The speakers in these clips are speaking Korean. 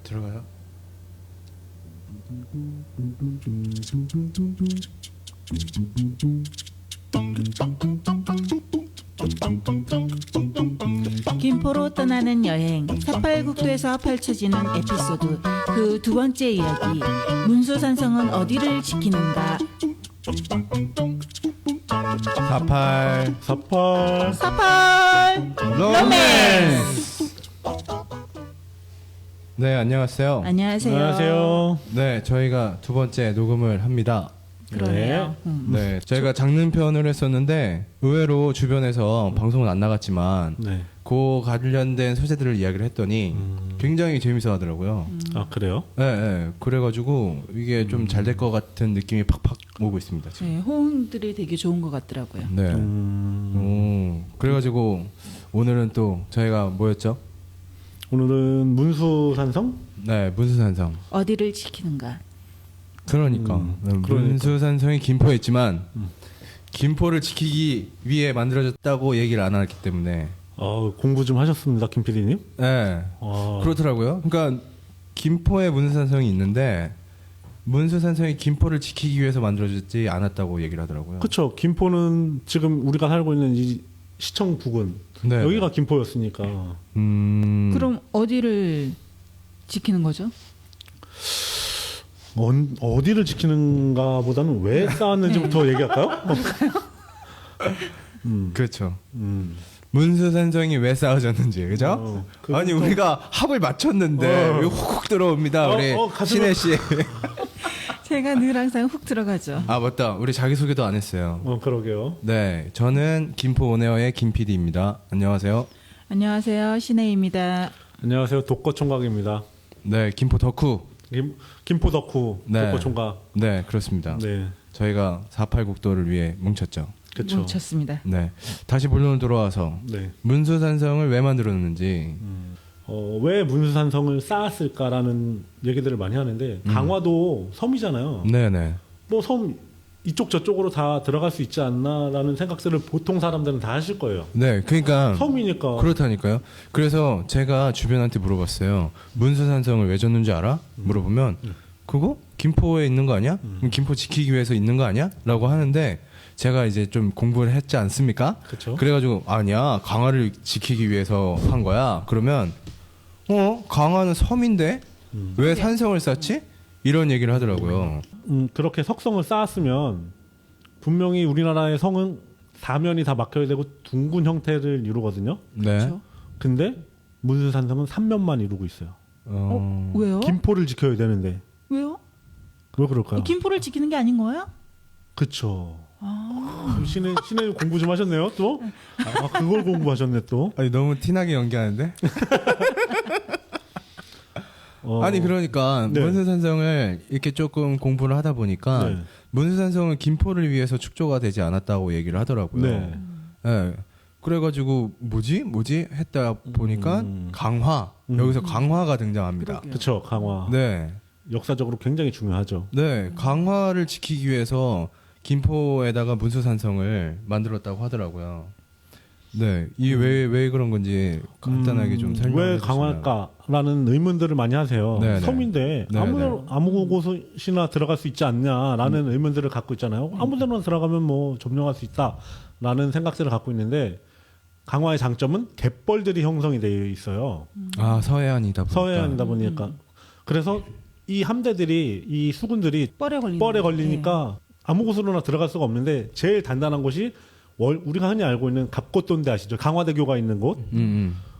들어가요. 김포로 떠나는 여행, 사팔국도에서 펼쳐지는 에피소드, 그 두 번째 이야기, 문수산성은 어디를 지키는가? 사팔 사팔 로맨스. 네, 안녕하세요. 안녕하세요. 네, 저희가 두 번째 녹음을 합니다. 그러네요. 네, 저희가 장르편을 했었는데 의외로 주변에서 방송은 안 나갔지만 그 관련된 소재들을 이야기를 했더니 굉장히 재밌어 하더라고요. 아, 그래요? 네, 네. 그래가지고 이게 좀 잘 될 것 같은 느낌이 팍팍 오고 있습니다. 지금. 네, 호응들이 되게 좋은 것 같더라고요. 네. 그래가지고 오늘은 또 저희가 뭐였죠? 오늘은 문수산성? 네, 문수산성. 어디를 지키는가? 그러니까 문수산성이 김포에 있지만 김포를 지키기 위해 만들어졌다고 얘기를 안 했기 때문에 공부 좀 하셨습니다, 김 PD님. 네, 그렇더라고요. 그러니까 김포에 문수산성이 있는데 문수산성이 김포를 지키기 위해서 만들어졌지 않았다고 얘기를 하더라고요. 그렇죠. 김포는 지금 우리가 살고 있는 이 시청 부근 네. 여기가 김포였으니까. 그럼 어디를 지키는 거죠? 어디를 지키는가 보다는 왜 쌓았는지부터 얘기할까요? 그렇죠. 문수산성이 왜 쌓아졌는지, 그죠? 아니 우리가 합을 맞췄는데 왜 훅훅 들어옵니다, 우리 신혜 씨. 제가 늘 항상 훅 들어가죠. 아 맞다, 우리 자기 소개도 안 했어요. 그러게요. 네, 저는 김포 온에어의 김 PD입니다. 안녕하세요. 안녕하세요, 신혜입니다. 안녕하세요, 독거총각입니다. 네, 김포 덕후. 김포 덕후, 네. 독거총각. 네, 그렇습니다. 네, 저희가 486도를 위해 뭉쳤죠. 그렇죠. 뭉쳤습니다. 네, 다시 본론으로 돌아와서 네. 문수산성을 왜 만들었는지. 왜 문수산성을 쌓았을까라는 얘기들을 많이 하는데 강화도 섬이잖아요. 네네. 뭐 섬 이쪽 저쪽으로 다 들어갈 수 있지 않나라는 생각들을 보통 사람들은 다 하실 거예요. 네, 그러니까 섬이니까. 그렇다니까요. 그래서 제가 주변한테 물어봤어요. 문수산성을 왜 줬는지 알아? 물어보면 그거 김포에 있는 거 아니야? 그럼 김포 지키기 위해서 있는 거 아니야? 라고 하는데 제가 이제 좀 공부를 했지 않습니까? 그쵸. 그래가지고 아니야, 강화를 지키기 위해서 한 거야. 그러면 강화는 섬인데 왜 산성을 쌓지? 이런 얘기를 하더라고요. 그렇게 석성을 쌓았으면 분명히 우리나라의 성은 사면이 다 막혀야 되고 둥근 형태를 이루거든요. 네. 그렇죠? 근데 문수산성은 3면만 이루고 있어요. 왜요? 김포를 지켜야 되는데 왜요? 왜 그럴까요? 김포를 지키는 게 아닌 거예요? 그쵸. 신혜 공부 좀 하셨네요, 또? 그걸 공부하셨네, 또. 아니, 너무 티나게 연기하는데? 아니, 그러니까 네. 문수산성을 이렇게 조금 공부를 하다 보니까 네. 문수산성은 김포를 위해서 축조가 되지 않았다고 얘기를 하더라고요. 네. 네. 그래가지고 뭐지 했다 보니까 강화, 여기서 강화가 등장합니다. 그쵸, 강화. 네. 역사적으로 굉장히 중요하죠. 네, 강화를 지키기 위해서 김포에다가 문수산성을 만들었다고 하더라고요. 네, 이게 왜 그런 건지 간단하게 좀 설명해 왜 주시면. 강화할까라는 의문들을 많이 하세요. 네네. 섬인데 네네. 아무 곳이나 들어갈 수 있지 않냐라는 의문들을 갖고 있잖아요. 아무데나 들어가면 뭐 점령할 수 있다라는 생각들을 갖고 있는데 강화의 장점은 갯벌들이 형성이 되어 있어요. 아, 서해안이다 보니까. 서해안이다 보니까. 그래서 이 함대들이 이 수군들이 뻘에 걸리니까 아무 곳으로나 들어갈 수가 없는데 제일 단단한 곳이 우리가 흔히 알고 있는 갑곶돈대 아시죠? 강화대교가 있는 곳.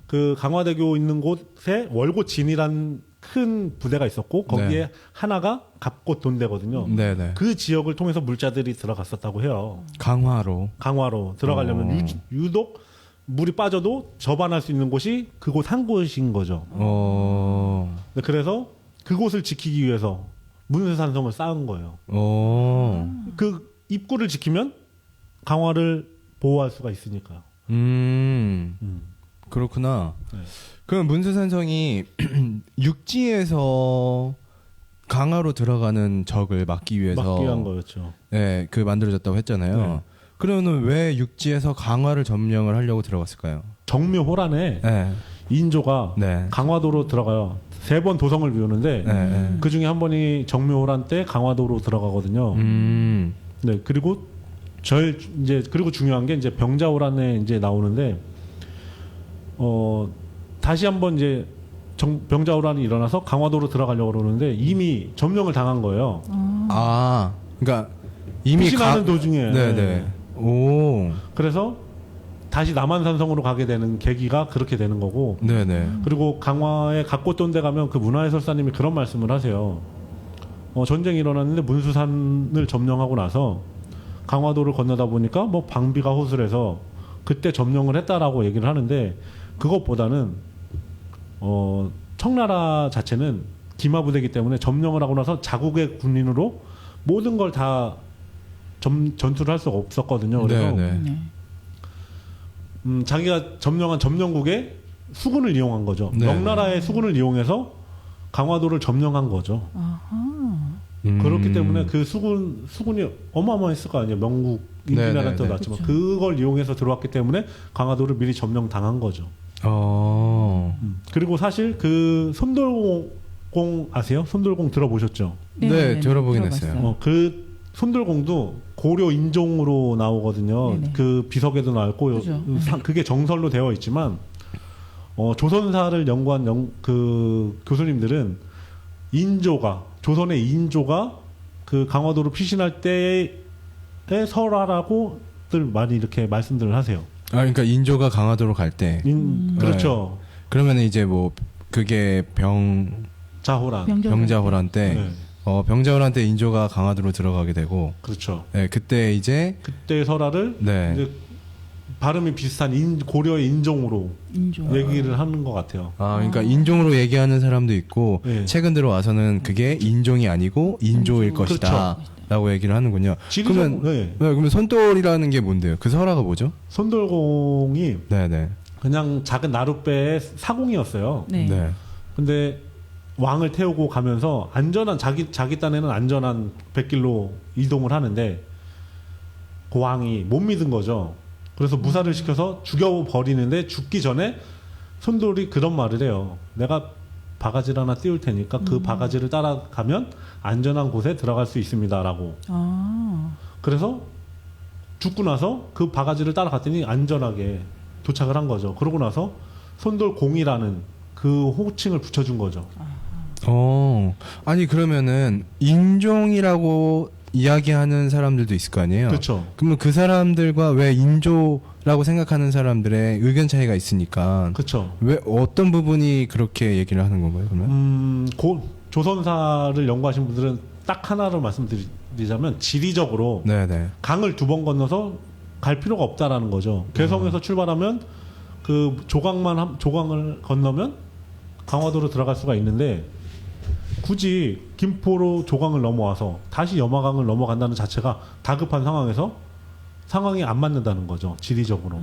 그 강화대교 있는 곳에 월곶진이란 큰 부대가 있었고 거기에 네. 하나가 갑곶돈대거든요. 네네. 그 지역을 통해서 물자들이 들어갔었다고 해요. 강화로. 강화로 들어가려면 유독 물이 빠져도 접안할 수 있는 곳이 그곳 한 곳인 거죠. 네, 그래서 그곳을 지키기 위해서 문수산성을 쌓은 거예요. 그 입구를 지키면 강화를 보호할 수가 있으니까요. 그렇구나. 네. 그럼 문수산성이 육지에서 강화로 들어가는 적을 막기 위해서 막기 위한 거였죠. 네, 만들어졌다고 했잖아요. 네. 그러면 왜 육지에서 강화를 점령을 하려고 들어갔을까요? 정묘호란에 네. 인조가 네. 강화도로 들어가요. 3번 도성을 비우는데 네. 그 중에 한 번이 정묘호란 때 강화도로 들어가거든요. 네, 그리고 그리고 중요한 게 이제 병자호란에 이제 나오는데 다시 한번 이제 병자호란이 일어나서 강화도로 들어가려고 그러는데 이미 점령을 당한 거예요. 아, 그러니까 이미 피신하는 도중에. 네네. 오. 그래서 다시 남한산성으로 가게 되는 계기가 그렇게 되는 거고. 네네. 그리고 강화에 각고돈대 가면 그 문화해설사님이 그런 말씀을 하세요. 전쟁이 일어났는데 문수산을 점령하고 나서 강화도를 건너다 보니까 뭐 방비가 호술해서 그때 점령을 했다라고 얘기를 하는데 그것보다는 청나라 자체는 기마부대이기 때문에 점령을 하고 나서 자국의 군인으로 모든 걸 다 전투를 할 수가 없었거든요. 그래서 네네. 네. 자기가 점령한 점령국의 수군을 이용한 거죠. 네. 명나라의 수군을 이용해서 강화도를 점령한 거죠. 아하. 그렇기 때문에 그 수군이 어마어마했을 거 아니에요. 명국 임진왜란 때도 네네네. 났지만 그쵸. 그걸 이용해서 들어왔기 때문에 강화도를 미리 점령당한 거죠. 그리고 사실 그 손돌공 아세요? 손돌공 들어보셨죠? 네, 들어보긴 했어요. 그 손돌공도 고려 인종으로 나오거든요. 네네. 그 비석에도 나왔고 그죠. 그게 정설로 되어 있지만 조선사를 연구한 그 교수님들은 조선의 인조가 그 강화도로 피신할 때의 설화라고들 많이 이렇게 말씀들을 하세요. 아, 그러니까 인조가 강화도로 갈 때. 그렇죠. 그러면 이제 뭐 그게 자호란. 병자호란 때. 네. 병자호란 때 인조가 강화도로 들어가게 되고. 그렇죠. 네, 그때 이제 그때 설화를 네. 이제 발음이 비슷한 고려의 인종으로 인종. 얘기를 하는 것 같아요. 아, 그러니까 인종으로 얘기하는 사람도 있고 네. 최근 들어와서는 그게 인종이 아니고 인조일 것이다. 라고 얘기를 하는군요. 그러면 그러면 손돌이라는 게 뭔데요? 그 설화가 뭐죠? 손돌공이 네네. 그냥 작은 나룻배의 사공이었어요. 네. 네. 근데 왕을 태우고 가면서 안전한 자기 딴에는 안전한 백길로 이동을 하는데 그 왕이 못 믿은 거죠. 그래서 무사를 시켜서 죽여버리는데 죽기 전에 손돌이 그런 말을 해요. 내가 바가지를 하나 띄울 테니까 그 바가지를 따라가면 안전한 곳에 들어갈 수 있습니다라고. 아. 그래서 죽고 나서 그 바가지를 따라갔더니 안전하게 도착을 한 거죠. 그러고 나서 손돌공이라는 그 호칭을 붙여준 거죠. 아니 그러면은 인종이라고 이야기하는 사람들도 있을 거 아니에요? 그렇죠. 그러면 그 사람들과 왜 인조라고 생각하는 사람들의 의견 차이가 있으니까 그렇죠. 왜 어떤 부분이 그렇게 얘기를 하는 건가요? 그러면? 조선사를 연구하신 분들은 딱 하나로 말씀드리자면 지리적으로 네네. 강을 2번 건너서 갈 필요가 없다라는 거죠. 개성에서 출발하면 그 조강을 건너면 강화도로 들어갈 수가 있는데 굳이 김포로 조강을 넘어와서 다시 염화강을 넘어간다는 자체가 다급한 상황에서 상황이 안 맞는다는 거죠. 지리적으로.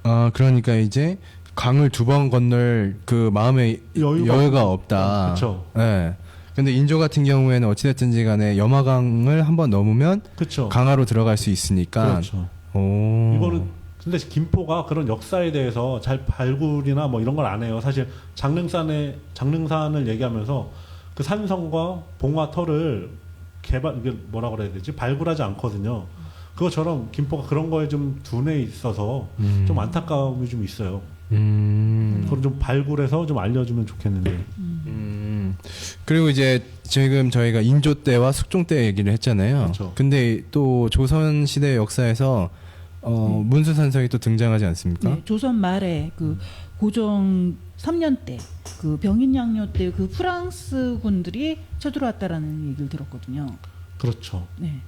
아, 그러니까 이제 강을 2번 건널 그 마음의 여유가 없다. 그렇죠. 네. 근데 인조 같은 경우에는 어찌됐든지 간에 염화강을 한번 넘으면 그렇죠. 강화로 들어갈 수 있으니까. 그렇죠. 오. 이거는 근데 김포가 그런 역사에 대해서 잘 발굴이나 뭐 이런 걸 안 해요. 사실 장릉산을 얘기하면서 그 산성과 봉화터를 이게 뭐라 그래야 되지? 발굴하지 않거든요. 그것처럼 김포가 그런 거에 좀 둔해 있어서 좀 안타까움이 좀 있어요. 그걸 좀 발굴해서 좀 알려주면 좋겠는데. 그리고 이제 지금 저희가 인조 때와 숙종 때 얘기를 했잖아요. 그렇죠. 근데 또 조선 시대 역사에서 문수산성이 또 등장하지 않습니까? 네, 조선 말에 그 고종 3년 때 그 병인양요 때 그 프랑스 군들이 쳐들어왔다라는 얘기를 들었거든요. 그렇죠. 네.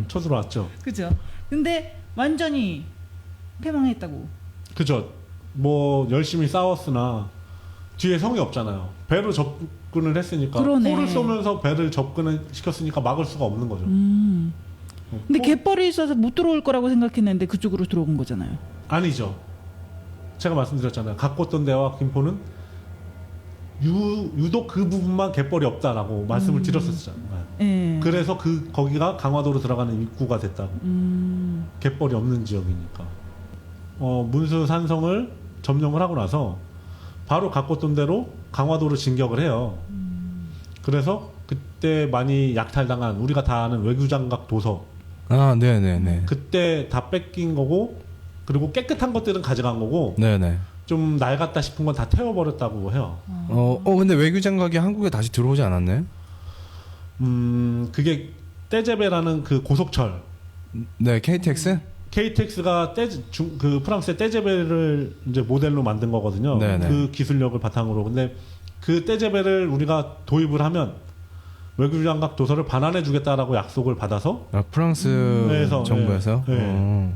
쳐들어왔죠. 그죠. 근데 완전히 패망했다고. 그죠. 뭐 열심히 싸웠으나 뒤에 성이 없잖아요. 배로 접근을 했으니까 그러네. 포를 쏘면서 배를 접근을 시켰으니까 막을 수가 없는 거죠. 근데 갯벌이 있어서 못 들어올 거라고 생각했는데 그쪽으로 들어온 거잖아요. 아니죠. 제가 말씀드렸잖아요. 갖고 데와 김포는 유독 그 부분만 갯벌이 없다라고 말씀을 드렸었잖아요. 네. 그래서 거기가 강화도로 들어가는 입구가 됐다고. 갯벌이 없는 지역이니까. 문수산성을 점령을 하고 나서 바로 갖고 대로 강화도로 진격을 해요. 그래서 그때 많이 약탈당한 우리가 다 아는 외교장각 도서 아, 네네네. 그때 다 뺏긴 거고 그리고 깨끗한 것들은 가져간 거고 네네. 좀 낡았다 싶은 건 다 태워버렸다고 해요. 근데 외교장각이 한국에 다시 들어오지 않았나요? 그게 떼제베라는 그 고속철 네, KTX? KTX가 그 프랑스의 떼제베를 이제 모델로 만든 거거든요. 네네. 그 기술력을 바탕으로. 근데 그 떼제베를 우리가 도입을 하면 외교장각 도서를 반환해 주겠다라고 약속을 받아서 아, 프랑스 정부에서? 네, 네.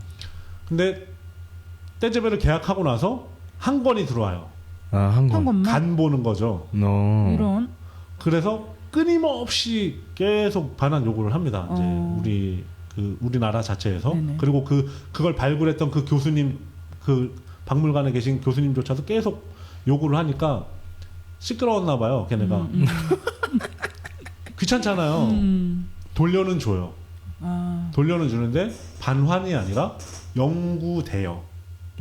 근데 떼제베를 계약하고 나서 한 권이 들어와요. 아, 한 권. 한 것만 간 보는 거죠. 이런 그래서 끊임없이 계속 반환 요구를 합니다. 이제 우리나라 자체에서. 네네. 그리고 그걸 발굴했던 그 교수님, 그 박물관에 계신 교수님조차도 계속 요구를 하니까 시끄러웠나 봐요, 걔네가. 귀찮잖아요. 돌려는 줘요. 돌려는 주는데 반환이 아니라 영구대여.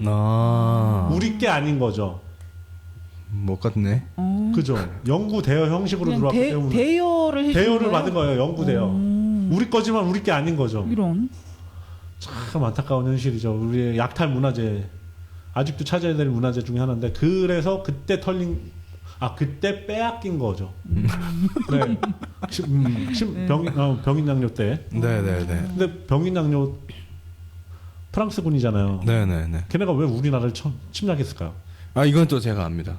아, 우리 게 아닌 거죠. 못 갔네. 그죠? 영구대여 형식으로 그냥 들어왔기 때문에 대여를 해준 대여를 거예요? 받은 거예요. 영구대여. 우리 거지만 우리 게 아닌 거죠. 이런 참 안타까운 현실이죠. 우리의 약탈 문화재 아직도 찾아야 될 문화재 중에 하나인데 그래서 그때 그때 빼앗긴 거죠. 네. 병인양요 때. 네네네. 근데 병인양요 프랑스군이잖아요. 네네네. 걔네가 왜 우리나라를 침략했을까요? 아, 이건 또 제가 압니다.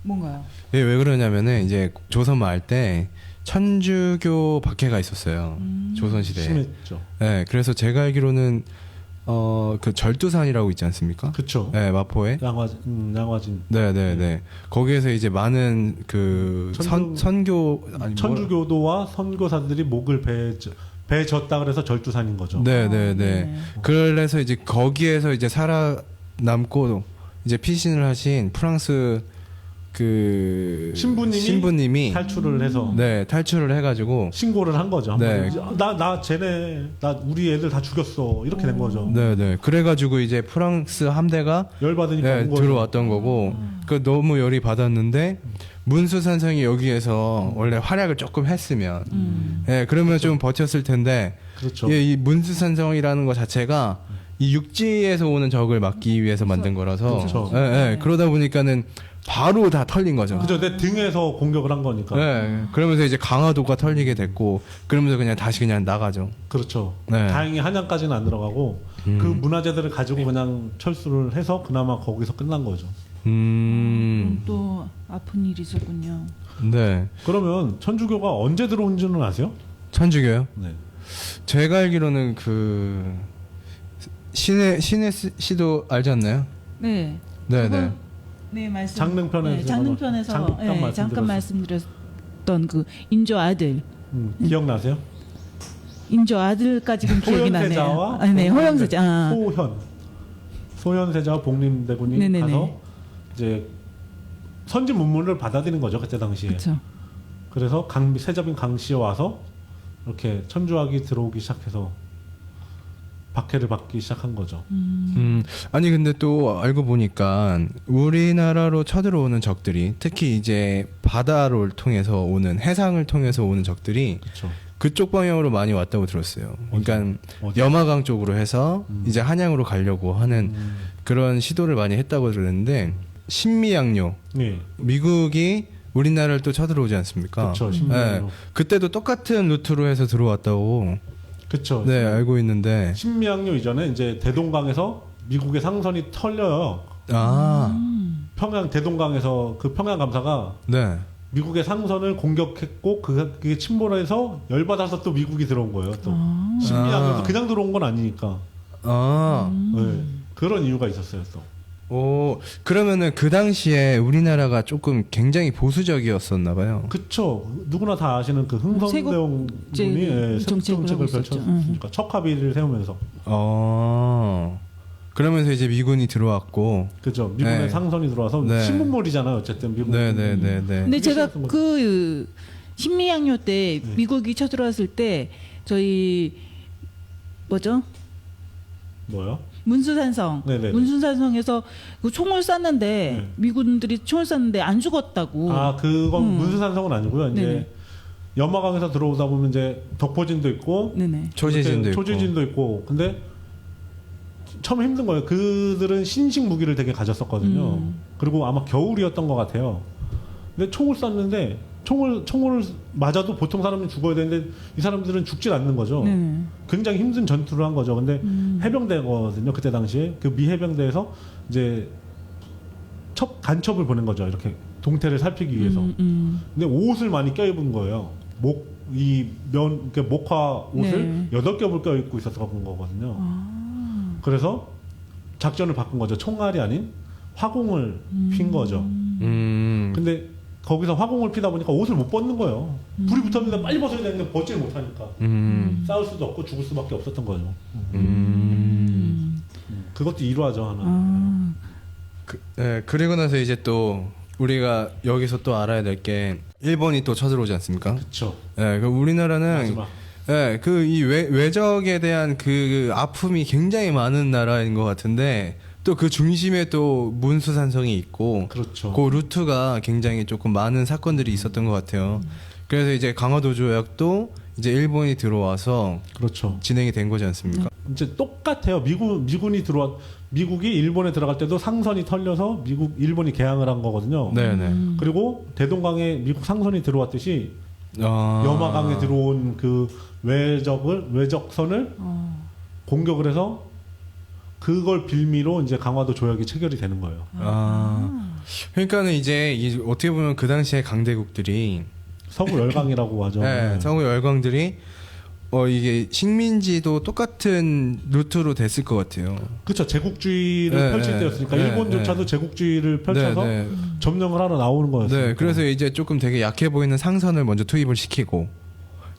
뭔가요? 예, 왜 그러냐면은 이제 조선 말 때 천주교 박해가 있었어요. 조선 시대에. 심했죠. 네, 그래서 제가 알기로는 그 절두산이라고 있지 않습니까? 그쵸. 네, 마포에. 양화진. 네네네. 거기에서 이제 많은 그 천주교도와 선교사들이 목을 베졌다 그래서 절두산인 거죠. 네네네. 네. 그래서 이제 거기에서 이제 살아남고 이제 피신을 하신 프랑스 그 신부님이 탈출을 해서 네, 탈출을 해가지고 신고를 한 거죠. 네. 나 우리 애들 다 죽였어. 이렇게 된 거죠. 네네. 그래가지고 이제 프랑스 함대가 열받으니까 네, 온 거죠. 들어왔던 거고 그 너무 열이 받았는데 문수산성이 여기에서 원래 활약을 조금 했으면 예, 그러면 좀 버텼을 텐데 그렇죠. 예, 이 문수산성이라는 것 자체가 이 육지에서 오는 적을 막기 위해서 만든 거라서 그렇죠. 예, 예, 그러다 보니까는 바로 다 털린 거죠. 그죠. 내 등에서 공격을 한 거니까. 네, 그러면서 이제 강화도가 털리게 됐고 그러면서 그냥 다시 그냥 나가죠. 그렇죠. 네. 다행히 한양까지는 안 들어가고 그 문화재들을 가지고 그냥 철수를 해서 그나마 거기서 끝난 거죠. 또 아픈 일이 있었군요. 네. 그러면 천주교가 언제 들어온지는 아세요? 천주교요? 네. 제가 알기로는 그 신의 시도 알지 않나요? 네. 네네. 네, 말씀. 장릉편에서 네, 장릉편에서 잠깐 말씀드렸어요. 말씀드렸던 그 인조 아들. 기억나세요? 인조 아들까지는 기억이 나네요. 호연세자와 네, 호영세자. 소현세자와 복림대군이 네네네. 가서 이제 선지 문물을 받아들인 거죠 그때 당시에. 그렇죠. 그래서 세자빈 강씨에 와서 이렇게 천주학이 들어오기 시작해서 박해를 받기 시작한 거죠. 아니 근데 또 알고 보니까 우리나라로 쳐들어오는 적들이 특히 이제 바다를 통해서 오는 해상을 통해서 오는 적들이 그렇죠. 그쪽 방향으로 많이 왔다고 들었어요. 그러니까 어디? 염화강 쪽으로 해서 이제 한양으로 가려고 하는 그런 시도를 많이 했다고 들었는데 신미양요. 네. 미국이 우리나라를 또 쳐들어오지 않습니까? 그렇죠. 네. 그때도 똑같은 루트로 해서 들어왔다고 그렇죠. 네, 알고 있는데 신미양요 이전에 이제 대동강에서 미국의 상선이 털려요. 아, 평양 대동강에서 그 평양 감사가 네. 미국의 상선을 공격했고 그게 침몰해서 열받아서 또 미국이 들어온 거예요. 또 신미양에서 그냥 들어온 건 아니니까. 아, 네. 그런 이유가 있었어요. 또. 오, 그러면은 그 당시에 우리나라가 조금 굉장히 보수적이었었나 봐요. 그쵸. 누구나 다 아시는 그 흥선대원 분이 정책을 하고 있었죠. 펼쳤으니까 척합의를 세우면서. 그러면서 이제 미군이 들어왔고. 그죠. 미군의 네. 상선이 들어와서 네. 신문물이잖아요. 어쨌든 미국. 네네네네. 근데 제가 시작한 거죠. 그 신미양요 때 네. 미국이 쳐들어왔을 때 저희 뭐죠? 뭐요? 문수산성. 네네네. 문수산성에서 그 총을 쐈는데 네. 미군들이 총을 쐈는데 안 죽었다고. 아, 그건 문수산성은 아니고요. 이제 네네. 연마강에서 들어오다 보면 이제 덕포진도 있고 네네. 초지진도 이렇게 있고. 초지진도 있고. 근데 처음 힘든 거예요. 그들은 신식 무기를 되게 가졌었거든요. 그리고 아마 겨울이었던 것 같아요. 근데 총을 쐈는데 총을 맞아도 보통 사람은 죽어야 되는데 이 사람들은 죽질 않는 거죠. 네네. 굉장히 힘든 전투를 한 거죠. 근데 해병대거든요. 그때 당시에 그 미 해병대에서 이제 간첩을 보낸 거죠. 이렇게 동태를 살피기 위해서. 근데 옷을 많이 껴입은 거예요. 그러니까 목화 옷을 네. 8겹을 껴입고 있었던 거거든요. 그래서 작전을 바꾼 거죠. 총알이 아닌 화공을 핀 거죠. 근데 거기서 화공을 피다 보니까 옷을 못 벗는 거예요. 불이 붙었는데 빨리 벗어야 되는데 벗지를 못하니까 싸울 수도 없고 죽을 수밖에 없었던 거죠. 그것도 일화죠 하나. 그리고 나서 이제 또 우리가 여기서 또 알아야 될 게 일본이 또 쳐들어오지 않습니까? 그렇죠. 그 우리나라는 마지막. 그 이 외적에 대한 그 아픔이 굉장히 많은 나라인 것 같은데 또 그 중심에 또 문수산성이 있고 그렇죠. 그 루트가 굉장히 조금 많은 사건들이 있었던 것 같아요. 그래서 이제 강화도 조약도 이제 일본이 들어와서 그렇죠. 진행이 된 거지 않습니까? 이제 똑같아요. 미국이 일본에 들어갈 때도 상선이 털려서 일본이 개항을 한 거거든요. 네네. 그리고 대동강에 미국 상선이 들어왔듯이 여마강에 들어온 그 외적선을 공격을 해서 그걸 빌미로 이제 강화도 조약이 체결이 되는 거예요. 그러니까는 이제 어떻게 보면 그 당시에 강대국들이 서구 열강이라고 하죠. 서구 열강들이 이게 식민지도 똑같은 루트로 됐을 것 같아요. 그렇죠. 제국주의를 펼칠 때였으니까 일본조차도 제국주의를 펼쳐서 점령을 하러 나오는 거였어요. 네, 그래서 이제 조금 되게 약해 보이는 상선을 먼저 투입을 시키고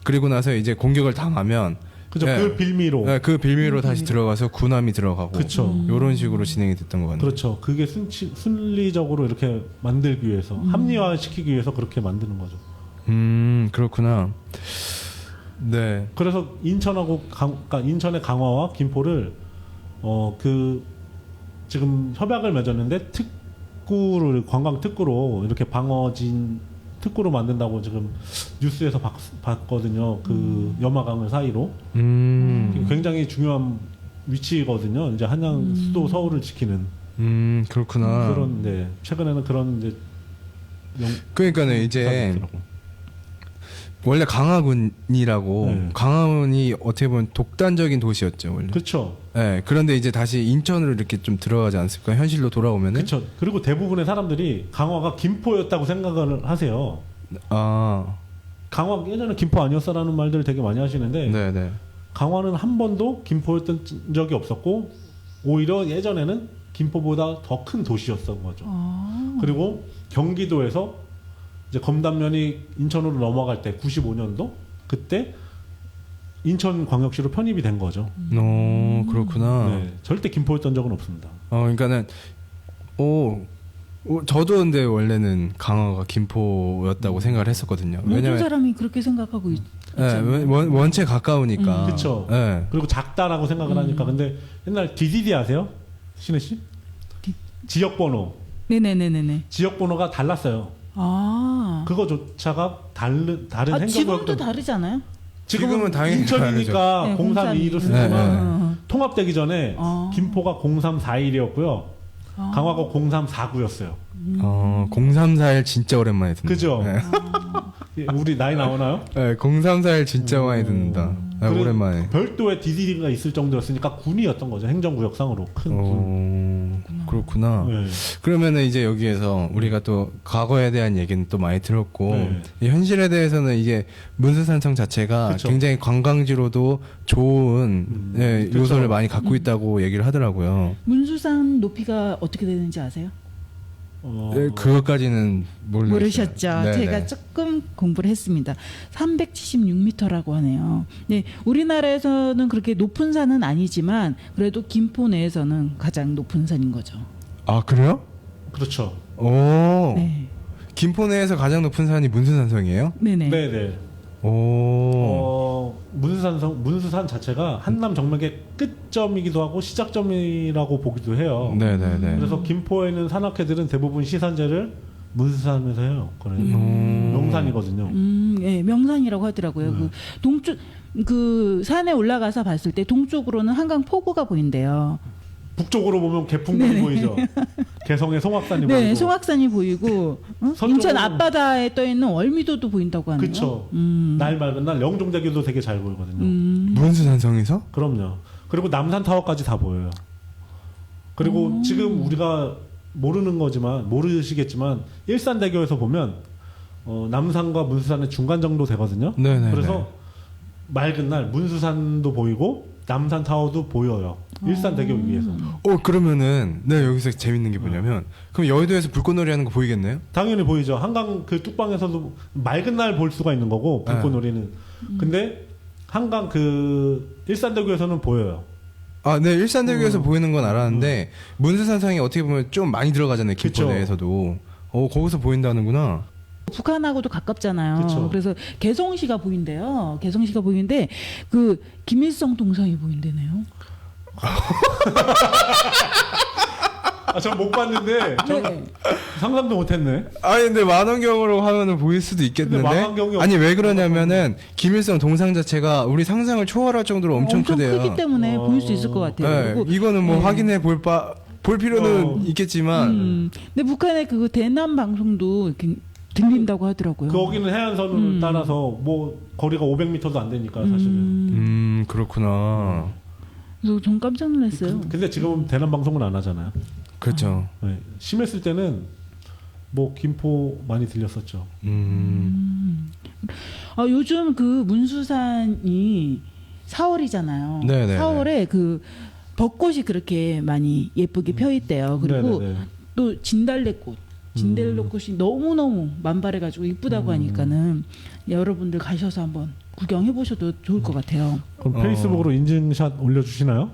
그리고 나서 이제 공격을 당하면 그죠. 그 빌미로. 그 빌미로 다시 들어가서 군함이 들어가고 그쵸. 이런 식으로 진행이 됐던 것 같네요. 그렇죠. 그게 순리적으로 이렇게 만들기 위해서 합리화시키기 위해서 그렇게 만드는 거죠. 그렇구나. 네. 그래서 그러니까 인천의 강화와 김포를 지금 협약을 맺었는데 관광 특구로 이렇게 방어진 특구로 만든다고 지금 뉴스에서 봤거든요. 그 여마강을 사이로 굉장히 중요한 위치거든요. 이제 한양 수도 서울을 지키는 그렇구나. 그런 최근에는 그런 이제 그러니까는 이제 원래 강화군이라고 강화군이 어떻게 보면 독단적인 도시였죠 원래. 그렇죠. 네, 그런데 이제 다시 인천으로 이렇게 좀 들어가지 않을까 현실로 돌아오면은. 그렇죠. 그리고 대부분의 사람들이 강화가 김포였다고 생각을 하세요. 강화 예전에 김포 아니었어라는 말들을 되게 많이 하시는데 네네. 강화는 한 번도 김포였던 적이 없었고 오히려 예전에는 김포보다 더 큰 도시였던 거죠. 그리고 경기도에서 이제 검단면이 인천으로 넘어갈 때 95년도 그때 인천광역시로 편입이 된 거죠. 그렇구나. 네, 절대 김포였던 적은 없습니다. 그러니까는 저도 근데 원래는 강화가 김포였다고 생각을 했었거든요. 모든 왜냐면 사람이 그렇게 생각하고 있잖아요. 원체 가까우니까. 그렇죠. 네. 그리고 작다라고 생각을 하니까 근데 옛날 DDD 아세요? 신혜 씨? 지역번호. 네네네네네. 지역번호가 달랐어요. 그거조차가 다른 행정구역도 지금도 다르잖아요. 지금은 당연히 인천이니까 네, 032로 쓰지만 네. 통합되기 전에 김포가 0341이었고요. 강화가 0349였어요. 0341 진짜 오랜만에 듣는다. 그죠? 네. 우리 나이 나오나요? 네, 0341 진짜 많이 듣는다. 오랜만에. 별도의 DDD가 있을 정도였으니까 군이었던 거죠. 행정구역상으로 큰 군. 그렇구나. 네. 그러면은 이제 여기에서 우리가 또 과거에 대한 얘기는 또 많이 들었고 이 현실에 대해서는 이게 문수산성 자체가 그쵸. 굉장히 관광지로도 좋은 요소를 많이 갖고 있다고 얘기를 하더라고요. 문수산 높이가 어떻게 되는지 아세요? 그것까지는 모르셨죠? 네네. 제가 조금 공부를 했습니다. 376m라고 하네요. 네, 우리나라에서는 그렇게 높은 산은 아니지만 그래도 김포 내에서는 가장 높은 산인 거죠. 아 그래요? 그렇죠. 오. 네. 김포 내에서 가장 높은 산이 문수산성이에요? 네네. 네네. 문수산 자체가 한남 정맥의 끝점이기도 하고 시작점이라고 보기도 해요. 네네네. 그래서 김포에 있는 산악회들은 대부분 시산제를 문수산에서 해요. 명산이거든요. 예, 명산이라고 하더라고요. 그 동쪽 그 산에 올라가서 봤을 때 동쪽으로는 한강 포구가 보인대요. 북쪽으로 보면 개풍물이 보이죠. 개성의 송악산이 네, 보이고. 송악산이 보이고 인천 앞바다에 떠 있는 월미도도 보인다고 하네요. 그렇죠. 날 맑은 날 영종대교도 되게 잘 보이거든요. 문수산성에서? 그럼요. 그리고 남산타워까지 다 보여요. 그리고 지금 우리가 모르시겠지만 일산대교에서 보면 남산과 문수산의 중간 정도 되거든요. 네네. 그래서 맑은 날 문수산도 보이고 남산타워도 보여요. 일산대교 위에서. 그러면은 네 여기서 재밌는 게 뭐냐면 그럼 여의도에서 불꽃놀이 하는 거 보이겠네요? 당연히 보이죠. 한강 그 뚝방에서도 맑은 날 볼 수가 있는 거고 불꽃놀이는. 근데 한강 그 일산대교에서는 보여요. 아, 네 일산대교에서 보이는 건 알았는데 문수산성이 어떻게 보면 좀 많이 들어가잖아요. 김포 그쵸. 내에서도. 거기서 보인다는구나. 북한하고도 가깝잖아요. 그쵸. 그래서 개성시가 보인대요. 개성시가 보이는데 그 김일성 동상이 보인대네요. 전 못 봤는데 네. 상상도 못했네. 아니 근데 만원경으로 하면은 보일 수도 있겠는데. 근데 망원경이 아니 왜 그러냐면은 김일성 동상 자체가 우리 상상을 초월할 정도로 엄청 크대요. 크기 때문에 보일 수 있을 것 같아요. 네, 그리고 이거는 뭐 확인해 볼 필요는 있겠지만. 근데 북한의 그 대남 방송도 이렇게 들린다고 하더라고요. 거기는 해안선을 따라서 뭐 거리가 500m도 안 되니까 사실은. 그렇구나. 그래서 전 깜짝 놀랐어요. 근데 지금 대남 방송은 안 하잖아요. 그렇죠. 네. 심했을 때는 뭐 김포 많이 들렸었죠. 요즘 그 문수산이 4월이잖아요. 네네네. 4월에 그 벚꽃이 그렇게 많이 예쁘게 펴 있대요. 그리고 네네네. 또 진달래꽃 진달래꽃이 너무너무 만발해가지고 이쁘다고 하니까는 여러분들 가셔서 한번 구경해 보셔도 좋을 것 같아요. 그럼 페이스북으로 인증샷 올려주시나요?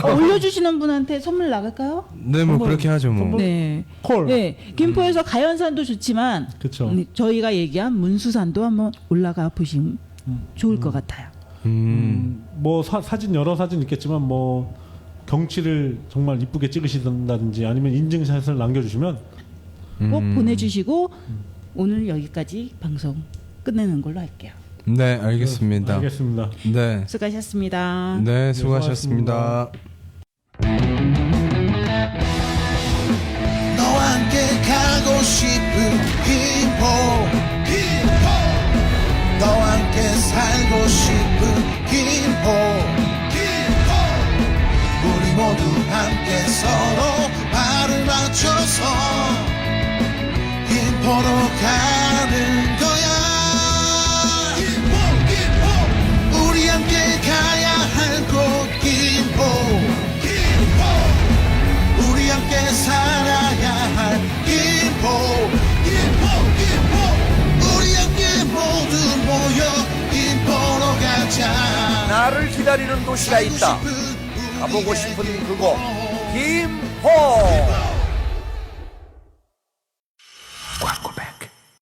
올려주시는 분한테 선물 나갈까요? 네, 뭐 그렇게 하죠, 뭐. 네. 콜. 네. 김포에서 가연산도 좋지만 그쵸. 저희가 얘기한 문수산도 한번 올라가 보시면 좋을 것 같아요. 뭐 여러 사진 있겠지만 뭐 경치를 정말 이쁘게 찍으시든다든지 아니면 인증샷을 남겨주시면 꼭 보내주시고 오늘 여기까지 방송 끝내는 걸로 할게요. 네, 알겠습니다. 알겠습니다. 네. 수고하셨습니다. 네, 수고하셨습니다. 너와 함께 가고 싶은 김포 너와 함께 살고 싶은 김포 우리 모두 함께 서로 발을 맞춰서 김포로 가는 거야 우리 함께 가야 할 곳 김포 우리 함께 살아야 할 김포 우리 함께 모두 모여 김포로 가자 나를 기다리는 도시가 있다. 가보고 싶은 그곳 김포.